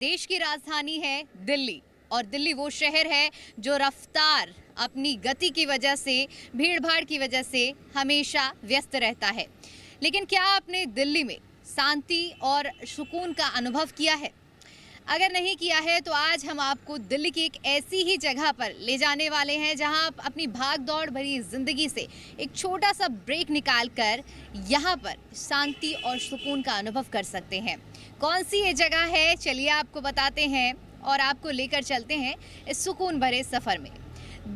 देश की राजधानी है दिल्ली और दिल्ली वो शहर है जो रफ्तार अपनी गति की वजह से, भीड़ भाड़ की वजह से हमेशा व्यस्त रहता है। लेकिन क्या आपने दिल्ली में शांति और सुकून का अनुभव किया है? अगर नहीं किया है तो आज हम आपको दिल्ली की एक ऐसी ही जगह पर ले जाने वाले हैं जहां आप अपनी भाग दौड़ भरी जिंदगी से एक छोटा सा ब्रेक निकाल कर यहाँ पर शांति और सुकून का अनुभव कर सकते हैं। कौन सी ये जगह है, चलिए आपको बताते हैं और आपको लेकर चलते हैं इस सुकून भरे सफर में।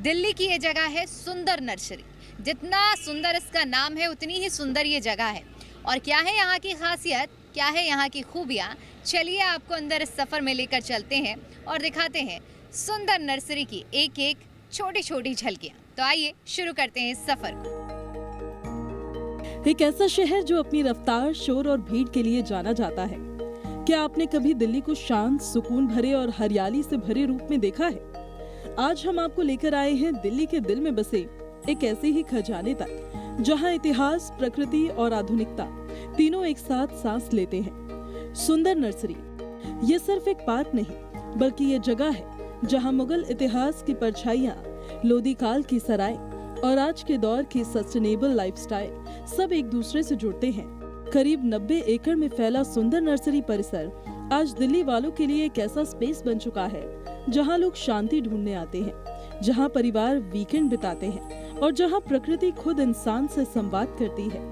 दिल्ली की ये जगह है सुंदर नर्सरी। जितना सुंदर इसका नाम है उतनी ही सुंदर ये जगह है। और क्या है यहाँ की खासियत, क्या है यहाँ की खूबियाँ, चलिए आपको अंदर इस सफ़र में लेकर चलते हैं और दिखाते हैं सुंदर नर्सरी की एक एक छोटी छोटी झलकियाँ। तो आइए शुरू करते हैं इस सफ़र को। एक ऐसा शहर जो अपनी रफ्तार, शोर और भीड़ के लिए जाना जाता है। क्या आपने कभी दिल्ली को शांत, सुकून भरे और हरियाली से भरे रूप में देखा है? आज हम आपको लेकर आए हैं दिल्ली के दिल में बसे एक ऐसे ही खजाने तक, जहां इतिहास, प्रकृति और आधुनिकता तीनों एक साथ सांस लेते हैं। सुंदर नर्सरी ये सिर्फ एक पार्क नहीं, बल्कि ये जगह है जहां मुगल इतिहास की परछाइयां, लोधी काल की सराय और आज के दौर की सस्टेनेबल लाइफस्टाइल सब एक दूसरे से जुड़ते हैं। करीब 90 एकड़ में फैला सुंदर नर्सरी परिसर आज दिल्ली वालों के लिए एक ऐसा स्पेस बन चुका है जहां लोग शांति ढूंढने आते हैं, जहां परिवार वीकेंड बिताते हैं और जहां प्रकृति खुद इंसान से संवाद करती है।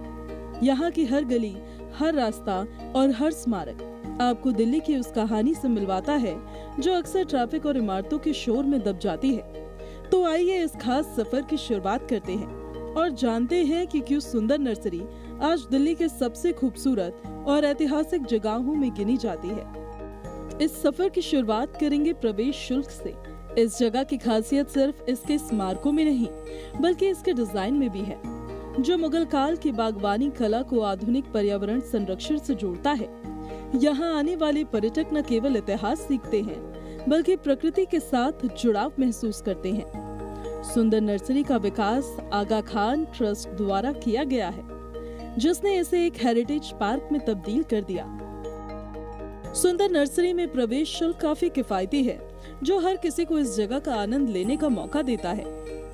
यहाँ की हर गली, हर रास्ता और हर स्मारक आपको दिल्ली की उस कहानी से मिलवाता है जो अक्सर ट्रैफिक और इमारतों के शोर में दब जाती है। तो आइए इस खास सफर की शुरुआत करते हैं और जानते हैं कि क्यों सुंदर नर्सरी आज दिल्ली के सबसे खूबसूरत और ऐतिहासिक जगहों में गिनी जाती है। इस सफर की शुरुआत करेंगे प्रवेश शुल्क से। इस जगह की खासियत सिर्फ इसके स्मारकों में नहीं, बल्कि इसके डिजाइन में भी है, जो मुगल काल की बागवानी कला को आधुनिक पर्यावरण संरक्षण से जोड़ता है। यहाँ आने वाले पर्यटक न केवल इतिहास सीखते हैं, बल्कि प्रकृति के साथ जुड़ाव महसूस करते हैं। सुंदर नर्सरी का विकास आगा खान ट्रस्ट द्वारा किया गया है, जिसने इसे एक हेरिटेज पार्क में तब्दील कर दिया। सुंदर नर्सरी में प्रवेश शुल्क काफी किफायती है, जो हर किसी को इस जगह का आनंद लेने का मौका देता है।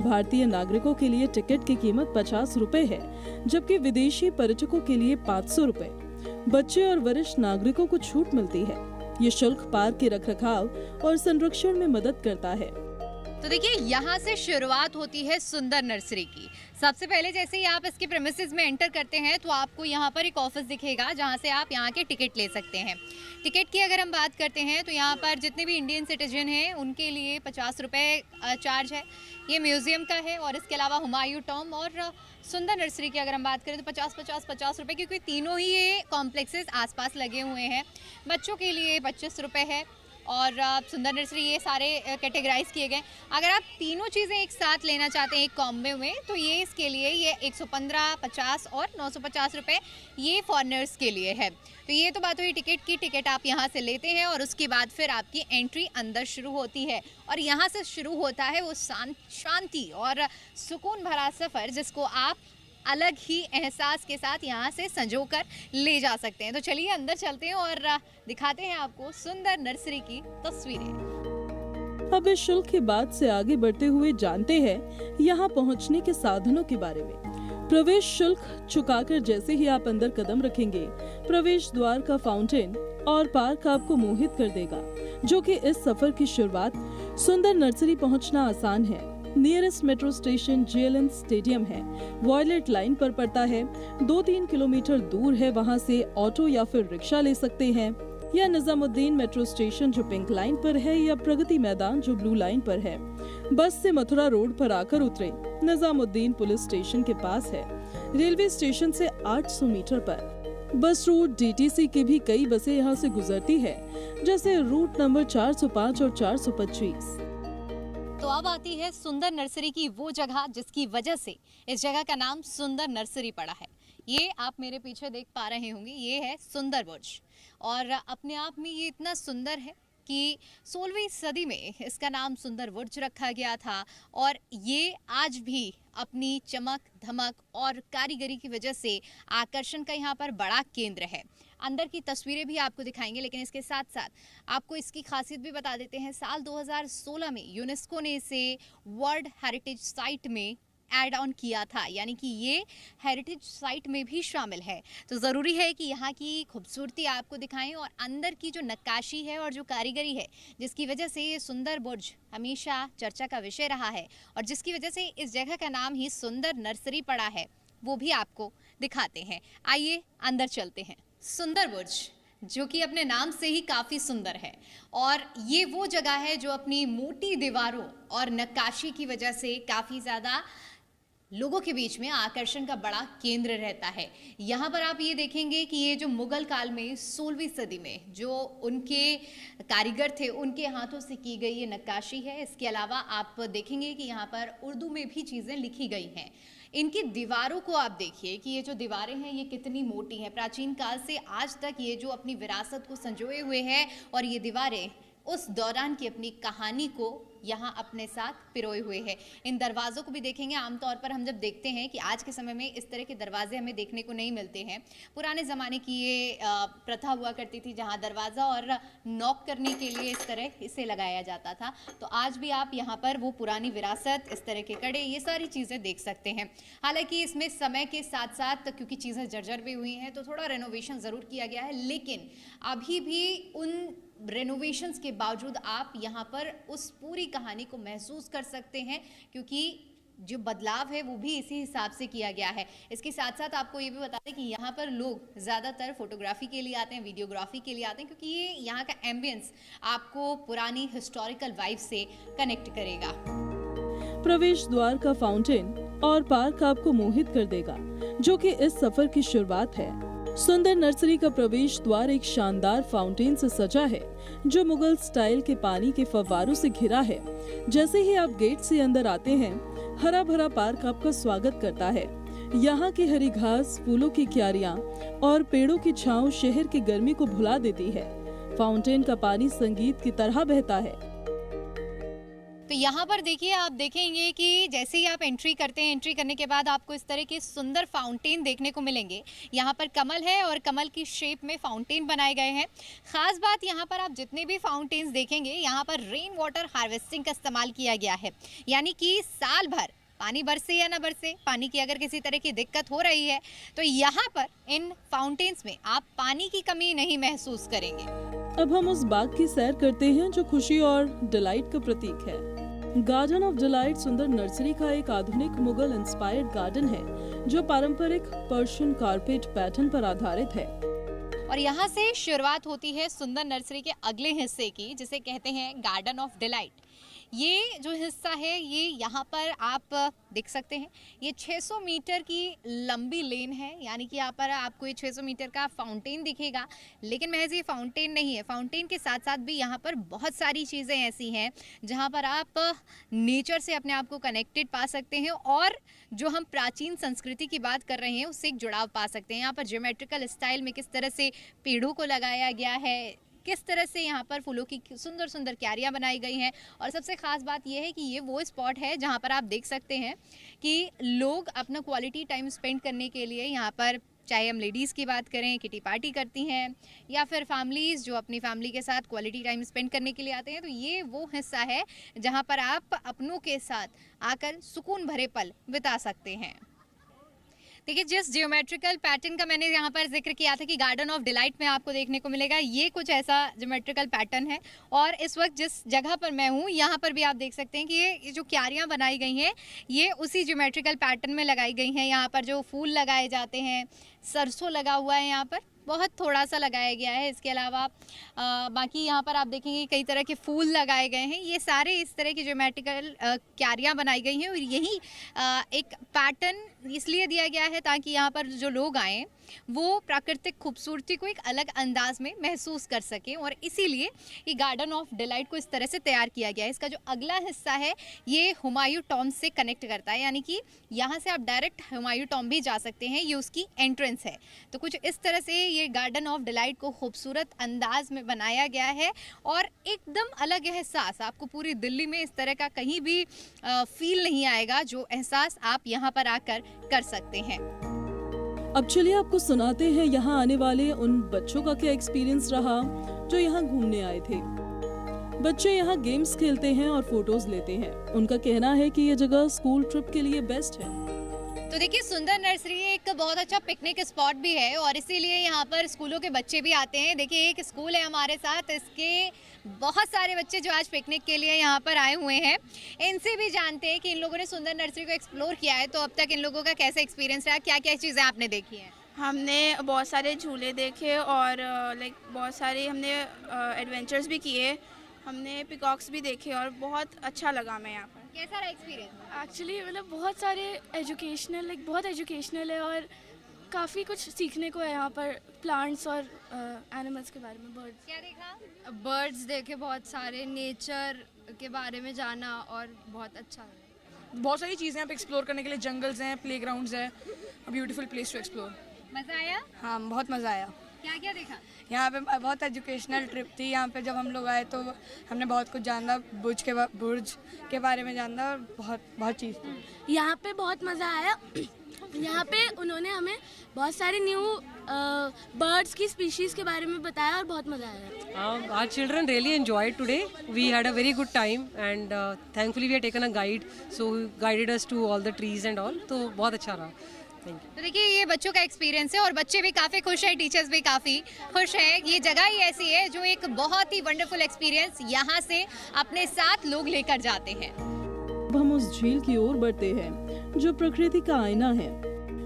भारतीय नागरिकों के लिए टिकट की कीमत 50 रुपए है, जबकि विदेशी पर्यटकों के लिए 500 रुपए। बच्चे और वरिष्ठ नागरिकों को छूट मिलती है। ये शुल्क पार्क के रखरखाव और संरक्षण में मदद करता है। तो देखिए, यहाँ से शुरुआत होती है सुंदर नर्सरी की। सबसे पहले जैसे ही आप इसके प्रेमिसेस में एंटर करते हैं तो आपको यहाँ पर एक ऑफिस दिखेगा जहाँ से आप यहाँ के टिकट ले सकते हैं। टिकट की अगर हम बात करते हैं तो यहाँ पर जितने भी इंडियन सिटीजन हैं उनके लिए 50 रुपये चार्ज है। ये म्यूजियम का है और इसके अलावा हुमायूं टॉम और सुंदर नर्सरी की अगर हम बात करें तो 50 रुपये, क्योंकि तीनों ही ये कॉम्प्लेक्सेस आसपास लगे हुए हैं। बच्चों के लिए 25 रुपये है और सुंदर नर्सरी, ये सारे कैटेगराइज किए गए। अगर आप तीनों चीज़ें एक साथ लेना चाहते हैं एक कॉम्बो में तो ये इसके लिए ये 115, 50 और 950 रुपये ये फॉरेनर्स के लिए है। तो ये तो बात हुई टिकट की। टिकट आप यहाँ से लेते हैं और उसके बाद फिर आपकी एंट्री अंदर शुरू होती है और यहाँ से शुरू होता है वो शांति और सुकून भरा सफ़र, जिसको आप अलग ही एहसास के साथ यहाँ से संजोकर ले जा सकते हैं। तो चलिए अंदर चलते हैं और दिखाते हैं आपको सुंदर नर्सरी की तस्वीरें। अब इस शुल्क की बात से आगे बढ़ते हुए जानते हैं यहाँ पहुँचने के साधनों के बारे में। प्रवेश शुल्क चुकाकर जैसे ही आप अंदर कदम रखेंगे, प्रवेश द्वार का फाउंटेन और पार्क आपको मोहित कर देगा, जो कि इस सफर की शुरुआत। सुंदर नर्सरी पहुँचना आसान है। Nearest metro station JLN stadium है, वॉयलेट लाइन पर पड़ता है। 2-3 किलोमीटर दूर है, वहां से ऑटो या फिर रिक्शा ले सकते हैं, या निजामुद्दीन मेट्रो स्टेशन जो पिंक लाइन पर है, या प्रगति मैदान जो ब्लू लाइन पर है। बस से मथुरा रोड पर आकर उतरे, निजामुद्दीन पुलिस स्टेशन के पास है। रेलवे स्टेशन से 800 मीटर पर बस रूट डीटीसी की भी कई बसें यहाँ से गुजरती है, जैसे रूट नंबर 405 और 425। तो अब आती है सुंदर नर्सरी की वो जगह जिसकी वजह से इस जगह का नाम सुंदर नर्सरी पड़ा है। ये आप मेरे पीछे देख पा रहे होंगे, ये है सुंदर बुर्ज और अपने आप में ये इतना सुंदर है कि 16वीं सदी में इसका नाम सुंदर बुर्ज रखा गया था और ये आज भी अपनी चमक धमक और कारीगरी की वजह से आकर्षण का यहाँ पर बड़ा केंद्र है। अंदर की तस्वीरें भी आपको दिखाएंगे, लेकिन इसके साथ साथ आपको इसकी खासियत भी बता देते हैं। साल 2016 में यूनेस्को ने इसे वर्ल्ड हेरिटेज साइट में ऐड ऑन किया था, यानी कि ये हेरिटेज साइट में भी शामिल है। तो ज़रूरी है कि यहाँ की खूबसूरती आपको दिखाएं और अंदर की जो नक्काशी है और जो कारीगरी है, जिसकी वजह से ये सुंदर बुर्ज हमेशा चर्चा का विषय रहा है और जिसकी वजह से इस जगह का नाम ही सुंदर नर्सरी पड़ा है, वो भी आपको दिखाते हैं। आइए अंदर चलते हैं। सुंदर बुर्ज जो कि अपने नाम से ही काफ़ी सुंदर है और ये वो जगह है जो अपनी मोटी दीवारों और नक्काशी की वजह से काफ़ी ज़्यादा लोगों के बीच में आकर्षण का बड़ा केंद्र रहता है। यहाँ पर आप ये देखेंगे कि ये जो मुगल काल में 16वीं सदी में जो उनके कारीगर थे, उनके हाथों से की गई ये नक्काशी है। इसके अलावा आप देखेंगे कि यहाँ पर उर्दू में भी चीज़ें लिखी गई हैं। इनकी दीवारों को आप देखिए कि ये जो दीवारें हैं ये कितनी मोटी हैं। प्राचीन काल से आज तक ये जो अपनी विरासत को संजोए हुए है और ये दीवारें उस दौरान की अपनी कहानी को यहाँ अपने साथ पिरोए हुए हैं। इन दरवाज़ों को भी देखेंगे। आमतौर पर हम जब देखते हैं कि आज के समय में इस तरह के दरवाजे हमें देखने को नहीं मिलते हैं। पुराने ज़माने की ये प्रथा हुआ करती थी जहाँ दरवाज़ा और नॉक करने के लिए इस तरह इसे लगाया जाता था। तो आज भी आप यहाँ पर वो पुरानी विरासत, इस तरह के कड़े, ये सारी चीज़ें देख सकते हैं। हालांकि इसमें समय के साथ साथ क्योंकि चीज़ें जर्जर भी हुई हैं तो थोड़ा रेनोवेशन ज़रूर किया गया है, लेकिन अभी भी उन रेनोवेशंस के बावजूद आप यहाँ पर उस पूरी कहानी को महसूस कर सकते हैं, क्योंकि जो बदलाव है वो भी इसी हिसाब से किया गया है। इसके साथ साथ आपको ये भी बता दें कि यहाँ पर लोग ज़्यादातर फोटोग्राफी के लिए आते हैं, वीडियोग्राफी के लिए आते हैं, क्योंकि ये यहाँ का एम्बियंस आपको पुरानी हिस्टोरिकल वाइब से कनेक्ट करेगा। प्रवेश द्वार का फाउंटेन और पार्क आपको मोहित कर देगा, जो कि इस सफर की शुरुआत है। सुंदर नर्सरी का प्रवेश द्वार एक शानदार फाउंटेन से सजा है, जो मुगल स्टाइल के पानी के फव्वारों से घिरा है। जैसे ही आप गेट से अंदर आते हैं, हरा भरा पार्क आपका स्वागत करता है। यहाँ की हरी घास, फूलों की क्यारियां और पेड़ों की छांव शहर की गर्मी को भुला देती है। फाउंटेन का पानी संगीत की तरह बहता है। तो यहाँ पर देखिए, आप देखेंगे कि जैसे ही आप एंट्री करते हैं, एंट्री करने के बाद आपको इस तरह के सुंदर फाउंटेन देखने को मिलेंगे। यहाँ पर कमल है और कमल की शेप में फाउंटेन बनाए गए हैं। खास बात यहाँ पर आप जितने भी फाउंटेन्स देखेंगे, यहाँ पर रेन वाटर हार्वेस्टिंग का इस्तेमाल किया गया है, यानी कि साल भर पानी बरसे या ना बरसे, पानी की अगर किसी तरह की दिक्कत हो रही है तो यहाँ पर इन फाउंटेन्स में आप पानी की कमी नहीं महसूस करेंगे। अब हम उस बाग की सैर करते हैं जो खुशी और डिलाइट का प्रतीक है। गार्डन ऑफ डिलाइट सुंदर नर्सरी का एक आधुनिक मुगल इंस्पायर्ड गार्डन है, जो पारंपरिक पर्शियन कारपेट पैटर्न पर आधारित है। और यहाँ से शुरुआत होती है सुंदर नर्सरी के अगले हिस्से की, जिसे कहते हैं गार्डन ऑफ डिलाइट। ये जो हिस्सा है, ये यहाँ पर आप देख सकते हैं, ये 600 मीटर की लंबी लेन है, यानी कि यहाँ पर आपको ये 600 मीटर का फाउंटेन दिखेगा। लेकिन महज ये फाउंटेन नहीं है, फाउंटेन के साथ साथ भी यहाँ पर बहुत सारी चीज़ें ऐसी हैं जहाँ पर आप नेचर से अपने आप को कनेक्टेड पा सकते हैं और जो हम प्राचीन संस्कृति की बात कर रहे हैं उससे एक जुड़ाव पा सकते हैं। यहाँ पर ज्योमेट्रिकल स्टाइल में किस तरह से पेड़ों को लगाया गया है, किस तरह से यहाँ पर फूलों की सुंदर सुंदर क्यारियाँ बनाई गई हैं। और सबसे ख़ास बात यह है कि ये वो स्पॉट है जहाँ पर आप देख सकते हैं कि लोग अपना क्वालिटी टाइम स्पेंड करने के लिए यहाँ पर, चाहे हम लेडीज़ की बात करें, किटी पार्टी करती हैं, या फिर फैमिलीज़ जो अपनी फैमिली के साथ क्वालिटी टाइम स्पेंड करने के लिए आते हैं, तो ये वो हिस्सा है जहाँ पर आप अपनों के साथ आकर सुकून भरे पल बिता सकते हैं। देखिए, जिस जियोमेट्रिकल पैटर्न का मैंने यहाँ पर जिक्र किया था कि गार्डन ऑफ डिलाइट में आपको देखने को मिलेगा, ये कुछ ऐसा जियोमेट्रिकल पैटर्न है। और इस वक्त जिस जगह पर मैं हूँ, यहाँ पर भी आप देख सकते हैं कि ये जो क्यारियाँ बनाई गई हैं, ये उसी जियोमेट्रिकल पैटर्न में लगाई गई हैं। यहाँ पर जो फूल लगाए जाते हैं, सरसों लगा हुआ है, यहाँ पर बहुत थोड़ा सा लगाया गया है। इसके अलावा बाकी यहाँ पर आप देखेंगे कई तरह के फूल लगाए गए हैं। ये सारे इस तरह की ज्योमेट्रिकल क्यारियाँ बनाई गई हैं और यही एक पैटर्न इसलिए दिया गया है ताकि यहाँ पर जो लोग आएँ वो प्राकृतिक खूबसूरती को एक अलग अंदाज में महसूस कर सकें, और इसीलिए ये गार्डन ऑफ डिलाइट को इस तरह से तैयार किया गया है। इसका जो अगला हिस्सा है ये हुमायूं टॉम्ब से कनेक्ट करता है, यानी कि यहाँ से आप डायरेक्ट हुमायूं टॉम्ब भी जा सकते हैं। ये उसकी एंट्रेंस है। तो कुछ इस तरह से ये गार्डन ऑफ डिलाइट को खूबसूरत अंदाज में बनाया गया है और एकदम अलग एहसास आपको पूरी दिल्ली में इस तरह का कहीं भी फील नहीं आएगा, जो एहसास आप यहाँ पर आकर कर सकते हैं। अब चलिए आपको सुनाते हैं यहाँ आने वाले उन बच्चों का क्या एक्सपीरियंस रहा जो यहाँ घूमने आए थे। बच्चे यहाँ गेम्स खेलते हैं और फोटोज लेते हैं। उनका कहना है कि ये जगह स्कूल ट्रिप के लिए बेस्ट है। तो देखिए, सुंदर नर्सरी एक बहुत अच्छा पिकनिक स्पॉट भी है और इसीलिए यहाँ पर स्कूलों के बच्चे भी आते हैं। देखिए, एक स्कूल है हमारे साथ, इसके बहुत सारे बच्चे जो आज पिकनिक के लिए यहाँ पर आए हुए हैं। इनसे भी जानते हैं कि इन लोगों ने सुंदर नर्सरी को एक्सप्लोर किया है, तो अब तक इन लोगों का कैसा एक्सपीरियंस रहा, क्या क्या चीज़ें आपने देखी हैं? हमने बहुत सारे झूले देखे और बहुत सारे हमने एडवेंचर्स भी किए। हमने पिकॉक्स भी देखे और बहुत अच्छा लगा हमें यहाँ पर। कैसा रहा एक्सपीरियंस? एक्चुअली मतलब बहुत सारे एजुकेशनल बहुत एजुकेशनल है और काफ़ी कुछ सीखने को है यहाँ पर, प्लांट्स और एनिमल्स के बारे में। बर्ड्स क्या देखा? बर्ड्स देखे, बहुत सारे नेचर के बारे में जाना और बहुत अच्छा लगा। बहुत सारी चीज़ें यहाँ पे एक्सप्लोर करने के लिए, जंगल्स हैं, प्लेग्राउंड्स है, ब्यूटीफुल प्लेस टू एक्सप्लोर। मज़ा आया? हाँ, बहुत मज़ा आया। क्या क्या देखा? यहाँ पे बहुत एजुकेशनल ट्रिप थी। यहाँ पे जब हम लोग आए तो हमने बहुत कुछ जाना, बुर्ज के बारे में जाना और बहुत चीज़ थी। यहाँ पे बहुत मज़ा आया। यहाँ पे उन्होंने हमें बहुत सारे न्यू बर्ड्स की स्पीशीज़ के बारे में बताया और बहुत मज़ा आया। Our children really enjoyed today. We had a very good time and thankfully we had taken a guide, so he guided us to all the trees and all. तो बहुत अच्छा रहा। Thank you. तो देखिए, ये बच्चों का एक्सपीरियंस है और बच्चे भी काफ़ी खुश हैं, टीचर्स भी काफ़ी खुश हैं। ये जगह ही ऐसी है जो एक बहुत ही वंडरफुल एक्सपीरियंस यहाँ से अपने साथ लोग लेकर जाते हैं। अब हम उस झील की ओर बढ़ते हैं जो प्रकृति का आईना है।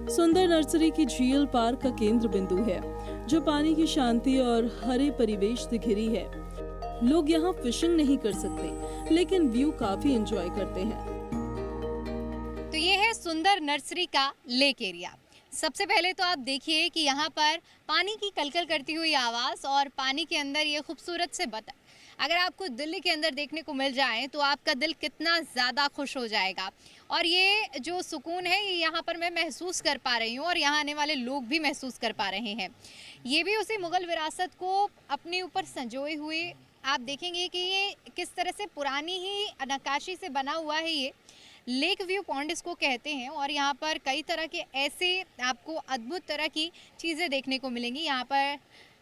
सुंदर नर्सरी की झील पार्क का केंद्र बिंदु है जो पानी की शांति और हरे परिवेश से घिरी है। लोग यहाँ फिशिंग नहीं कर सकते, लेकिन व्यू काफी एंजॉय करते हैं। तो ये है सुंदर नर्सरी का लेक एरिया। सबसे पहले तो आप देखिए कि यहाँ पर पानी की कलकल करती हुई आवाज़ और पानी के अंदर ये खूबसूरत से बतख अगर आपको दिल्ली के अंदर देखने को मिल जाए तो आपका दिल कितना ज़्यादा खुश हो जाएगा। और ये जो सुकून है ये यहाँ पर मैं महसूस कर पा रही हूँ और यहाँ आने वाले लोग भी महसूस कर पा रहे हैं। ये भी उसी मुग़ल विरासत को अपने ऊपर संजोए हुए आप देखेंगे कि ये किस तरह से पुरानी ही नक्काशी से बना हुआ है। ये लेक व्यू पॉन्ड इसको कहते हैं और यहाँ पर कई तरह के ऐसे आपको अद्भुत तरह की चीज़ें देखने को मिलेंगी। यहाँ पर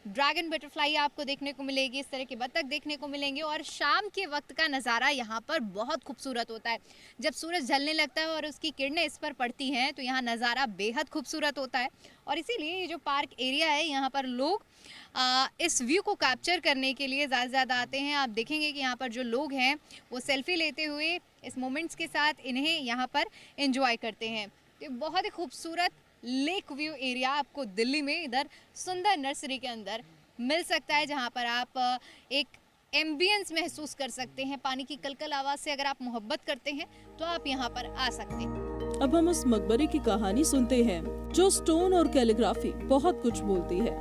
ड्रैगन बटरफ्लाई आपको देखने को मिलेगी, इस तरह के बतख देखने को मिलेंगे और शाम के वक्त का नज़ारा यहाँ पर बहुत खूबसूरत होता है। जब सूरज ढलने लगता है और उसकी किरणें इस पर पड़ती हैं तो यहाँ नज़ारा बेहद खूबसूरत होता है। और इसीलिए ये जो पार्क एरिया है यहाँ पर लोग इस व्यू को कैप्चर करने के लिए ज़्यादा से ज़्यादा आते हैं। आप देखेंगे कि यहाँ पर जो लोग हैं वो सेल्फी लेते हुए इस मोमेंट्स के साथ इन्हें यहाँ पर एंजॉय करते हैं। तो बहुत ही खूबसूरत लेक व्यू एरिया आपको दिल्ली में इधर सुंदर नर्सरी के अंदर मिल सकता है, जहाँ पर आप एक एम्बियंस महसूस कर सकते हैं। पानी की कलकल आवाज़ से अगर आप मोहब्बत करते हैं तो आप यहाँ पर आ सकते हैं। अब हम उस मकबरे की कहानी सुनते हैं जो स्टोन और कैलीग्राफी बहुत कुछ बोलती है।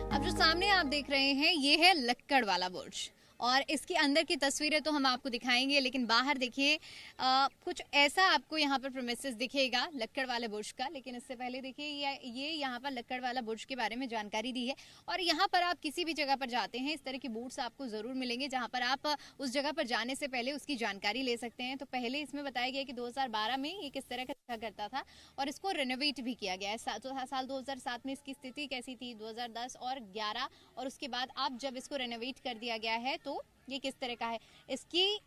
अब जो सामने आप देख रहे हैं ये है लक्कड़ वाला बुर्ज और इसके अंदर की तस्वीरें तो हम आपको दिखाएंगे, लेकिन बाहर देखिए कुछ ऐसा आपको यहाँ पर प्रेमिसेस दिखेगा लक्कड़ वाले बुर्ज का। लेकिन इससे पहले देखिए ये यहाँ पर लक्कड़ वाला बुर्ज के बारे में जानकारी दी है और यहाँ पर आप किसी भी जगह पर जाते हैं इस तरह के बोर्ड्स आपको ज़रूर मिलेंगे जहाँ पर आप उस जगह पर जाने से पहले उसकी जानकारी ले सकते हैं। तो पहले इसमें बताया गया कि 2012 में ये किस तरह का दिखा करता था और इसको रेनोवेट भी किया गया है। साल 2007 में इसकी स्थिति कैसी थी, 2010 और 11 और उसके बाद अब जब इसको रेनोवेट कर दिया गया है तो ये किस तरह का है, इसकी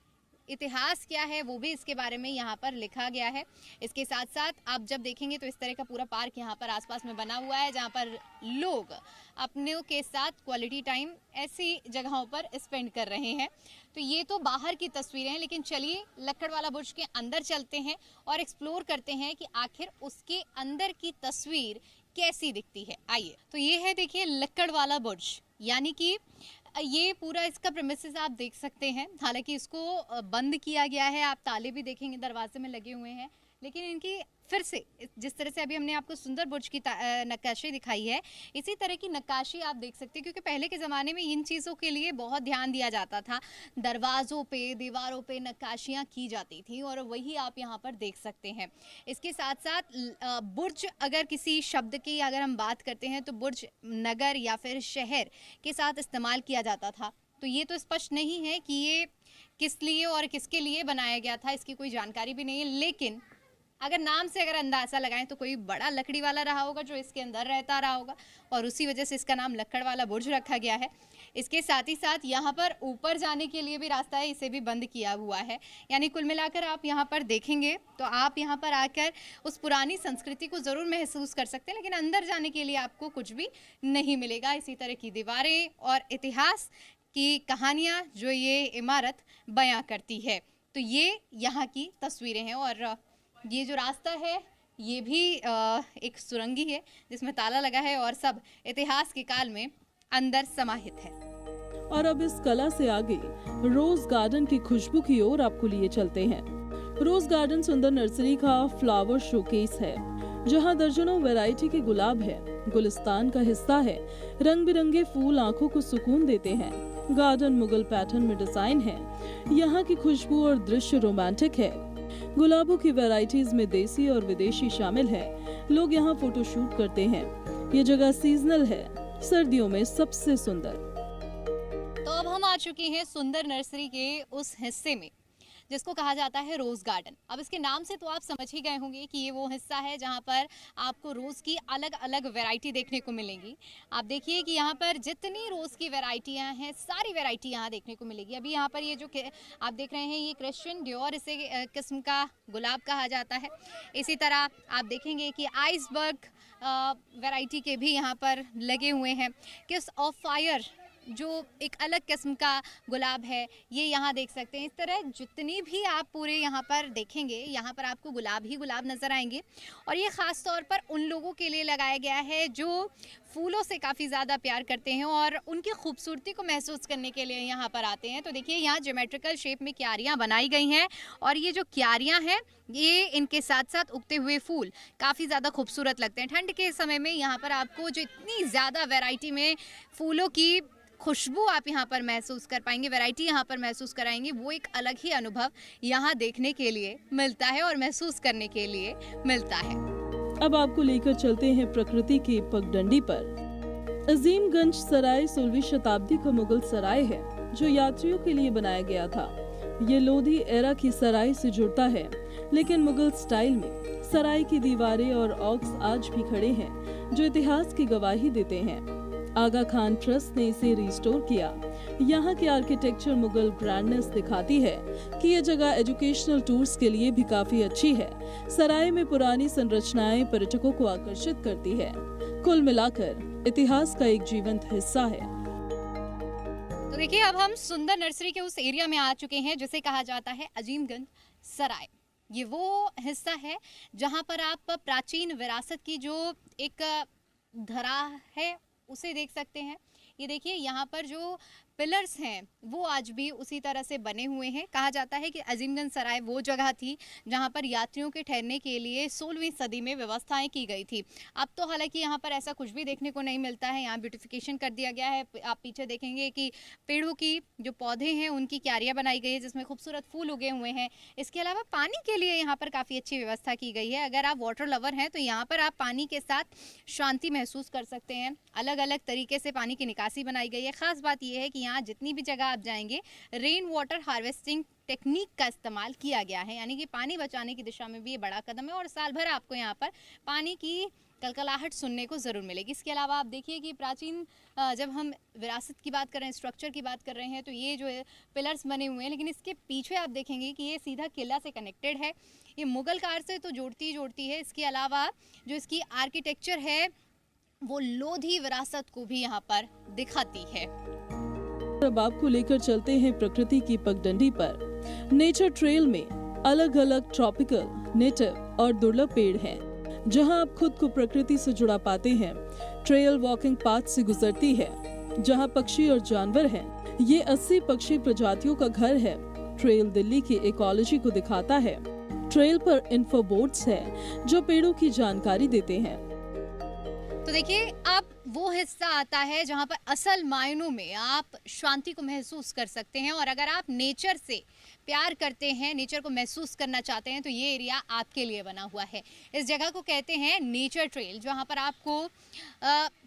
इतिहास क्या है वो भी इसके बारे में यहाँ पर लिखा गया है। इसके साथ साथ आप जब देखेंगे तो इस तरह का पूरा पार्क यहाँ पर आसपास में बना हुआ है जहाँ पर लोग अपने के साथ क्वालिटी टाइम ऐसी जगहों पर स्पेंड कर रहे हैं। तो ये तो बाहर की तस्वीरें हैं, लेकिन चलिए लक्कड़ वाला बुर्ज के अंदर चलते हैं और एक्सप्लोर करते हैं कि आखिर उसके अंदर की तस्वीर कैसी दिखती है। आइए, तो ये है देखिए लक्कड़ वाला बुर्ज, यानी कि ये पूरा इसका प्रेमिसेस आप देख सकते हैं। हालांकि इसको बंद किया गया है, आप ताले भी देखेंगे दरवाजे में लगे हुए हैं, लेकिन इनकी फिर से जिस तरह से अभी हमने आपको सुंदर बुर्ज की नक्काशी दिखाई है, इसी तरह की नक्काशी आप देख सकते हैं, क्योंकि पहले के ज़माने में इन चीज़ों के लिए बहुत ध्यान दिया जाता था। दरवाज़ों पे, दीवारों पे नक्काशियाँ की जाती थी और वही आप यहाँ पर देख सकते हैं। इसके साथ साथ बुर्ज, अगर किसी शब्द की अगर हम बात करते हैं तो बुर्ज नगर या फिर शहर के साथ इस्तेमाल किया जाता था। तो ये तो स्पष्ट नहीं है कि ये किस लिए और किसके लिए बनाया गया था, इसकी कोई जानकारी भी नहीं है। लेकिन अगर नाम से अगर अंदाज़ा लगाएं तो कोई बड़ा लकड़ी वाला रहा होगा जो इसके अंदर रहता रहा होगा और उसी वजह से इसका नाम लक्कड़ वाला बुर्ज रखा गया है। इसके साथ ही साथ यहाँ पर ऊपर जाने के लिए भी रास्ता है, इसे भी बंद किया हुआ है। यानी कुल मिलाकर आप यहाँ पर देखेंगे तो आप यहाँ पर आकर उस पुरानी संस्कृति को ज़रूर महसूस कर सकते हैं, लेकिन अंदर जाने के लिए आपको कुछ भी नहीं मिलेगा। इसी तरह की दीवारें और इतिहास की कहानियाँ जो ये इमारत बयां करती है। तो ये यहाँ की तस्वीरें हैं और ये जो रास्ता है ये भी एक सुरंगी है जिसमें ताला लगा है और सब इतिहास के काल में अंदर समाहित है। और अब इस कला से आगे रोज गार्डन की खुशबू की ओर आपको लिए चलते हैं। रोज गार्डन सुंदर नर्सरी का फ्लावर शोकेस है, जहां दर्जनों वैरायटी के गुलाब है। गुलिस्तान का हिस्सा है। रंग बिरंगे फूल आंखों को सुकून देते हैं। गार्डन मुगल पैटर्न में डिजाइन है। यहाँ की खुशबू और दृश्य रोमांटिक है। गुलाबों की वैरायटीज में देसी और विदेशी शामिल है। लोग यहाँ फोटोशूट करते हैं। ये जगह सीजनल है, सर्दियों में सबसे सुंदर। तो अब हम आ चुके हैं सुंदर नर्सरी के उस हिस्से में जिसको कहा जाता है रोज गार्डन। अब इसके नाम से तो आप समझ ही गए होंगे कि ये वो हिस्सा है जहाँ पर आपको रोज़ की अलग अलग वैरायटी देखने को मिलेंगी। आप देखिए कि यहाँ पर जितनी रोज़ की वैरायटियाँ हैं, सारी वैरायटी यहाँ देखने को मिलेगी। अभी यहाँ पर ये जो आप देख रहे हैं, ये क्रिश्चियन डियोर इसे किस्म का गुलाब कहा जाता है। इसी तरह आप देखेंगे कि आइसबर्ग वैरायटी के भी यहाँ पर लगे हुए हैं। किस ऑफ फायर जो एक अलग किस्म का गुलाब है, ये यहाँ देख सकते हैं। इस तरह जितनी भी आप पूरे यहाँ पर देखेंगे, यहाँ पर आपको गुलाब ही गुलाब नज़र आएंगे। और ये ख़ास तौर पर उन लोगों के लिए लगाया गया है जो फूलों से काफ़ी ज़्यादा प्यार करते हैं और उनकी खूबसूरती को महसूस करने के लिए यहाँ पर आते हैं। तो देखिए, यहाँ ज्योमेट्रिकल शेप में क्यारियाँ बनाई गई हैं और ये जो क्यारियाँ हैं, ये इनके साथ साथ उगते हुए फूल काफ़ी ज़्यादा खूबसूरत लगते हैं। ठंड के समय में यहाँ पर आपको जो इतनी ज़्यादा वैरायटी में फूलों की खुशबू आप यहाँ पर महसूस कर पाएंगे, वैरायटी यहाँ पर महसूस कराएंगे, वो एक अलग ही अनुभव यहाँ देखने के लिए मिलता है और महसूस करने के लिए मिलता है। अब आपको लेकर चलते हैं प्रकृति की पगडंडी पर। अजीमगंज सराय 16वीं शताब्दी का मुगल सराय है जो यात्रियों के लिए बनाया गया था। ये लोधी एरा की सराय से जुड़ता है, लेकिन मुगल स्टाइल में। सराय की दीवारें और ऑक्स आज भी खड़े हैं जो इतिहास की गवाही देते हैं। आगा खान ट्रस्ट ने इसे रिस्टोर किया। यहाँ की आर्किटेक्चर मुगल ग्रैंडनेस दिखाती है कि ये जगह एजुकेशनल टूर्स के लिए भी काफी अच्छी है। सराय में पुरानी संरचनाएं पर्यटकों को आकर्षित करती है। कुल मिलाकर इतिहास का एक जीवंत हिस्सा है। तो देखिए, अब हम सुंदर नर्सरी के उस एरिया में आ चुके हैं जिसे कहा जाता है अजीमगंज सराय। ये वो हिस्सा है जहाँ पर आप प्राचीन विरासत की जो एक धरा है उसे देख सकते हैं। ये देखिए, यहाँ पर जो पिलर्स हैं वो आज भी उसी तरह से बने हुए हैं। कहा जाता है कि अजीमगंज सराय वो जगह थी जहाँ पर यात्रियों के ठहरने के लिए 16वीं सदी में व्यवस्थाएं की गई थी। अब तो हालांकि यहाँ पर ऐसा कुछ भी देखने को नहीं मिलता है। यहाँ ब्यूटिफिकेशन कर दिया गया है। आप पीछे देखेंगे कि पेड़ों की जो पौधे हैं उनकी क्यारियाँ बनाई गई है जिसमें खूबसूरत फूल उगे हुए हैं। इसके अलावा पानी के लिए यहाँ पर काफ़ी अच्छी व्यवस्था की गई है। अगर आप वाटर लवर हैं तो यहाँ पर आप पानी के साथ शांति महसूस कर सकते हैं। अलग अलग तरीके से पानी की निकासी बनाई गई है। ख़ास बात यह है कि यहाँ जितनी भी जगह आप जाएंगे, रेन वाटर हार्वेस्टिंग टेक्निक का इस्तेमाल किया गया है, यानी कि पानी बचाने की दिशा में भी ये बड़ा कदम है और साल भर आपको यहाँ पर पानी की कलकलाहट सुनने को ज़रूर मिलेगी। इसके अलावा आप देखिए कि प्राचीन, जब हम विरासत की बात कर रहे हैं, स्ट्रक्चर की बात कर रहे हैं, तो ये जो पिलर्स बने हुए हैं, लेकिन इसके पीछे आप देखेंगे कि ये सीधा किला से कनेक्टेड है। ये मुगल कार से तो जोड़ती है। इसके अलावा जो इसकी आर्किटेक्चर है वो लोधी विरासत को भी यहाँ पर दिखाती है। अब आपको लेकर चलते हैं प्रकृति की पगडंडी पर। नेचर ट्रेल में अलग अलग ट्रॉपिकल, नेटिव और दुर्लभ पेड़ हैं, जहां आप खुद को प्रकृति से जुड़ा पाते हैं। ट्रेल वॉकिंग पाथ से गुजरती है जहां पक्षी और जानवर हैं। ये 80 पक्षी प्रजातियों का घर है। ट्रेल दिल्ली की इकोलॉजी को दिखाता है। ट्रेल पर इन्फो बोर्ड्स है जो पेड़ों की जानकारी देते हैं। तो देखिए, अब वो हिस्सा आता है जहाँ पर असल मायनों में आप शांति को महसूस कर सकते हैं। और अगर आप नेचर से प्यार करते हैं, नेचर को महसूस करना चाहते हैं, तो ये एरिया आपके लिए बना हुआ है। इस जगह को कहते हैं नेचर ट्रेल, जहाँ पर आपको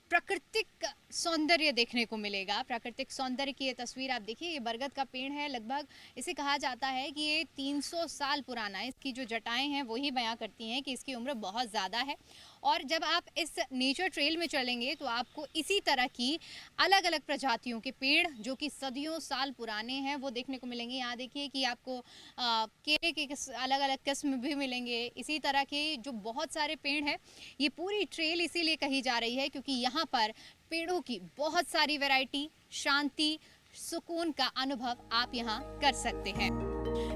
प्राकृतिक सौंदर्य देखने को मिलेगा। प्राकृतिक सौंदर्य की ये तस्वीर आप देखिए, ये बरगद का पेड़ है। लगभग इसे कहा जाता है कि ये 300 साल पुराना है। इसकी जो जटाएं हैं वही बयां करती हैं कि इसकी उम्र बहुत ज़्यादा है। और जब आप इस नेचर ट्रेल में चलेंगे तो आपको इसी तरह की अलग अलग प्रजातियों के पेड़ जो कि सदियों साल पुराने हैं वो देखने को मिलेंगे। यहाँ देखिए कि आपको केले के अलग अलग किस्म भी मिलेंगे। इसी तरह के जो बहुत सारे पेड़ हैं, ये पूरी ट्रेल इसीलिए कही जा रही है क्योंकि यहाँ पर पेड़ों की बहुत सारी वैरायटी, शांति, सुकून का अनुभव आप यहाँ कर सकते हैं।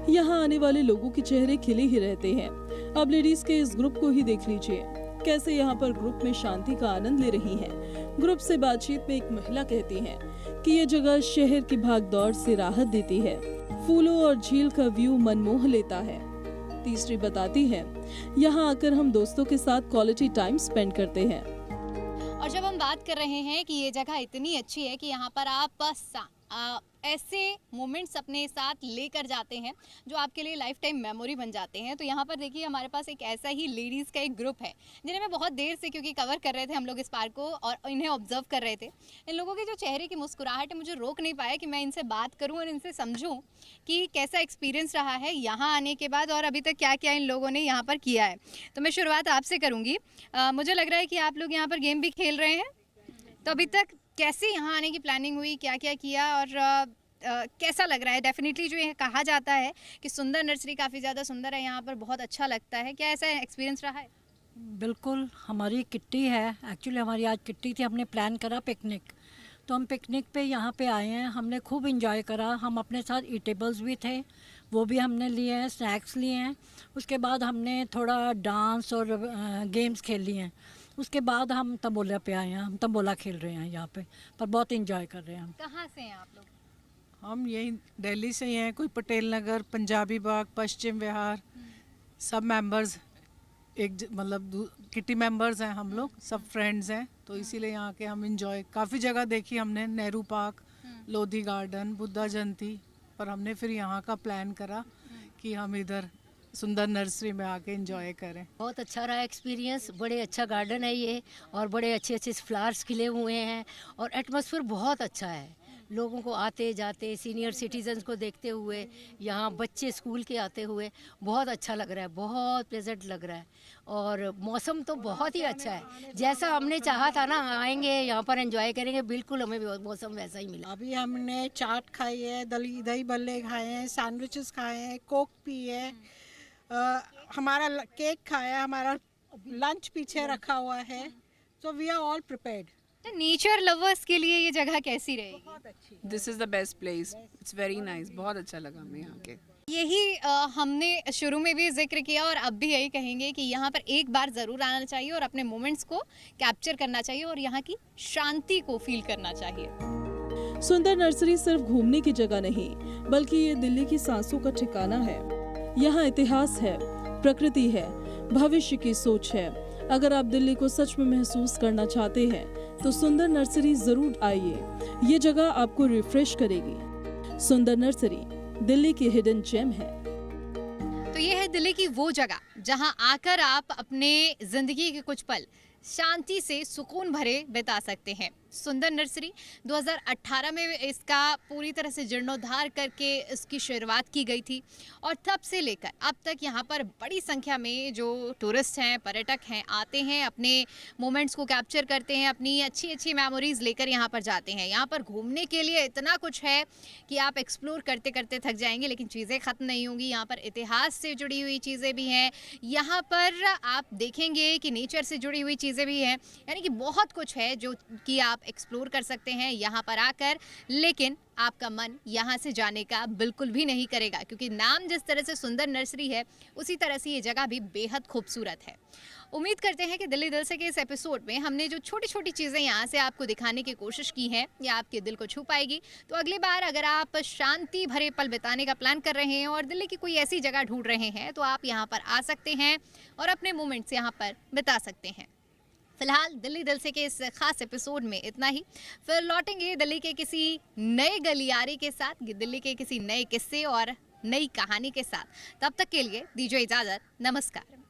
यहाँ आने वाले लोगों के चेहरे खिले ही रहते हैं। अब लेडीज के इस ग्रुप को ही देख लीजिए, कैसे यहाँ पर ग्रुप में शांति का आनंद ले रही हैं। ग्रुप से बातचीत में एक महिला कहती है कि ये जगह शहर की भागदौड़ से राहत देती है। फूलों और झील का व्यू मनमोह लेता है। तीसरी बताती है, यहाँ आकर हम दोस्तों के साथ क्वालिटी टाइम स्पेंड करते हैं। और जब हम बात कर रहे हैं कि ये जगह इतनी अच्छी है कि यहाँ पर आप ऐसे मोमेंट्स अपने साथ लेकर जाते हैं जो आपके लिए लाइफ टाइम मेमोरी बन जाते हैं। तो यहाँ पर देखिए, हमारे पास एक ऐसा ही लेडीज़ का एक ग्रुप है जिन्हें मैं बहुत देर से, क्योंकि कवर कर रहे थे हम लोग इस पार्क को और इन्हें ऑब्जर्व कर रहे थे। इन लोगों के जो चेहरे की मुस्कुराहट है, मुझे रोक नहीं पाया कि मैं इनसे बात करूँ और इनसे समझूँ कि कैसा एक्सपीरियंस रहा है यहाँ आने के बाद और अभी तक क्या क्या इन लोगों ने यहाँ पर किया है। तो मैं शुरुआत आपसे करूँगी। मुझे लग रहा है कि आप लोग यहाँ पर गेम भी खेल रहे हैं, तो अभी तक कैसे यहाँ आने की प्लानिंग हुई, क्या क्या किया और कैसा लग रहा है? डेफिनेटली जो ये कहा जाता है कि सुंदर नर्सरी काफ़ी ज़्यादा सुंदर है, यहाँ पर बहुत अच्छा लगता है। क्या ऐसा एक्सपीरियंस रहा है? बिल्कुल, हमारी किट्टी है। एक्चुअली हमारी आज किट्टी थी, हमने प्लान करा पिकनिक, तो हम पिकनिक पे यहाँ पे आए हैं। हमने खूब इंजॉय करा। हम अपने साथ ईटेबल्स भी थे, वो भी हमने लिए हैं, स्नैक्स लिए हैं। उसके बाद हमने थोड़ा डांस और गेम्स खेल लिए हैं। उसके बाद हम तंबोला पे आए हैं। हम तंबोला खेल रहे हैं यहाँ पे, पर बहुत इंजॉय कर रहे हैं हम। कहाँ से हैं आप लोग? हम यही दिल्ली से ही हैं। कोई पटेल नगर, पंजाबी बाग, पश्चिम विहार, सब मेंबर्स मतलब किटी मेंबर्स हैं हम लोग, सब फ्रेंड्स हैं। तो इसीलिए यहाँ के हम इंजॉय, काफ़ी जगह देखी हमने, नेहरू पार्क, लोधी गार्डन, बुद्धा जयंती, पर हमने फिर यहाँ का प्लान करा कि हम इधर सुंदर नर्सरी में आके एंजॉय करें। बहुत अच्छा रहा एक्सपीरियंस। बड़े अच्छा गार्डन है ये और बड़े अच्छे अच्छे फ्लावर्स खिले हुए हैं और एटमॉस्फेयर बहुत अच्छा है। लोगों को आते जाते, सीनियर सिटीजन्स को देखते हुए, यहाँ बच्चे स्कूल के आते हुए बहुत अच्छा लग रहा है, बहुत प्लेजेंट लग रहा है। और मौसम तो बहुत ही अच्छा है, जैसा हमने चाहा था ना, आएंगे यहाँ पर एंजॉय करेंगे, बिल्कुल हमें मौसम वैसा ही मिला। अभी हमने चाट खाई है, दही भल्ले खाए हैं, सैंडविचेस खाए हैं, कोक पी है, हमारा केक खाया, हमारा लंच पीछे रखा हुआ है। So we are all prepared. तो नेचर लवर्स के लिए ये जगह कैसी रहेगी? बहुत अच्छी। This is the best place, it's very nice, बहुत अच्छा लगा हमें यहाँ के। यही हमने शुरू में भी जिक्र किया और अब भी यही कहेंगे कि यहाँ पर एक बार ज़रूर आना चाहिए और अपने मोमेंट्स को कैप्चर करना चाहिए और यहाँ की शांति को फील करना चाहिए। सुंदर नर्सरी सिर्फ घूमने की जगह नहीं, बल्कि ये दिल्ली की सांसों का ठिकाना है। यहाँ इतिहास है, प्रकृति है, भविष्य की सोच है। अगर आप दिल्ली को सच में महसूस करना चाहते हैं तो सुंदर नर्सरी जरूर आइए। ये जगह आपको रिफ्रेश करेगी। सुंदर नर्सरी दिल्ली की हिडन जेम है। तो ये है दिल्ली की वो जगह जहां आकर आप अपने जिंदगी के कुछ पल शांति से सुकून भरे बिता सकते हैं। सुंदर नर्सरी 2018 में इसका पूरी तरह से जीर्णोद्धार करके इसकी शुरुआत की गई थी और तब से लेकर अब तक यहाँ पर बड़ी संख्या में जो टूरिस्ट हैं, पर्यटक हैं, आते हैं, अपने मोमेंट्स को कैप्चर करते हैं, अपनी अच्छी अच्छी मेमोरीज लेकर यहाँ पर जाते हैं। यहाँ पर घूमने के लिए इतना कुछ है कि आप एक्सप्लोर करते करते थक जाएंगे, लेकिन चीज़ें ख़त्म नहीं होंगी। यहाँ पर इतिहास से जुड़ी हुई चीज़ें भी हैं, यहाँ पर आप देखेंगे कि नेचर से जुड़ी हुई चीज़ें भी हैं, यानी कि बहुत कुछ है जो कि आप एक्सप्लोर कर सकते हैं यहाँ पर आकर। लेकिन आपका मन यहाँ से जाने का बिल्कुल भी नहीं करेगा, क्योंकि नाम जिस तरह से सुंदर नर्सरी है उसी तरह से ये जगह भी बेहद खूबसूरत है। उम्मीद करते हैं कि दिल्ली दिल से के इस एपिसोड में हमने जो छोटी छोटी चीज़ें यहाँ से आपको दिखाने की कोशिश की हैं ये आपके दिल को छू पाएगी। तो अगली बार अगर आप शांति भरे पल बिताने का प्लान कर रहे हैं और दिल्ली की कोई ऐसी जगह ढूंढ रहे हैं तो आप यहाँ पर आ सकते हैं और अपने मोमेंट्स यहाँ पर बिता सकते हैं। फिलहाल दिल्ली दिल से के इस खास एपिसोड में इतना ही। फिर लौटेंगे दिल्ली के किसी नए गलियारे के साथ, दिल्ली के किसी नए किस्से और नई कहानी के साथ। तब तक के लिए दीजिए इजाज़त, नमस्कार।